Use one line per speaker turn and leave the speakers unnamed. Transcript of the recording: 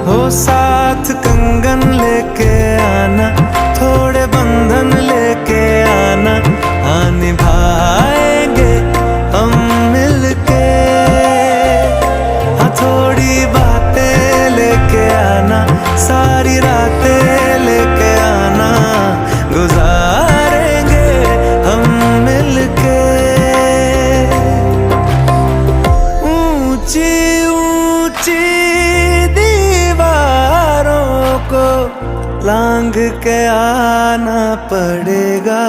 हो साथ कंगन लेके आना, थोड़े बंधन लेके आना, निभाएंगे हम मिलके। हाँ थोड़ी बातें लेके आना, सारी रातें लेके आना, गुजारेंगे हम मिलके। ऊंची ऊंची दीवारों को लांघ के आना पड़ेगा।